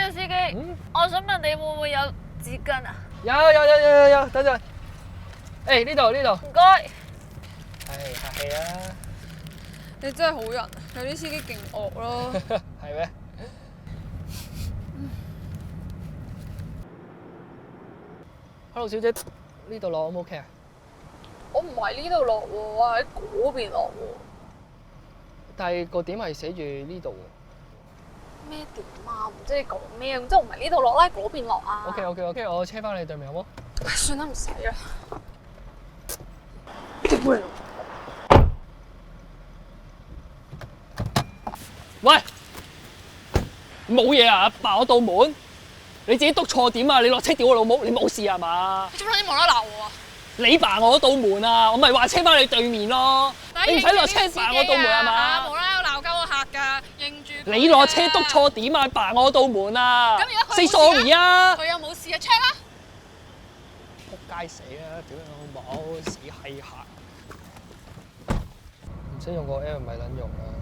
個司機，我想問你會唔會有紙巾啊？有，等陣。誒呢度。唔該。係客氣啊。你真係好人，有啲司機勁惡咯。係咩？Hello 小姐，呢度落 O 唔 OK 啊？我唔係呢度落喎，我喺嗰邊落喎。但係個點係寫住呢度喎。咩點啊？唔知你講咩，咁即係唔係呢度落啦，嗰邊落啊。OK，我車翻你對面好冇？算啦，唔使啦。喂，冇嘢啊！爆我道門，你自己篤錯點啊！你落車屌我老母，你冇事係嘛？你做乜你無啦啦鬧我啊？你爆我道門啊！我咪話車翻你對面咯。你唔使落車爆我道門係嘛？無啦啦鬧鳩個客㗎，認住。你落車篤錯點啊！爆我道門啊！咁而家佢 say sorry 啊！佢有冇事啊 check 啊！仆街死啊！屌你老母，死閪客！唔使用個 L 咪撚用啊！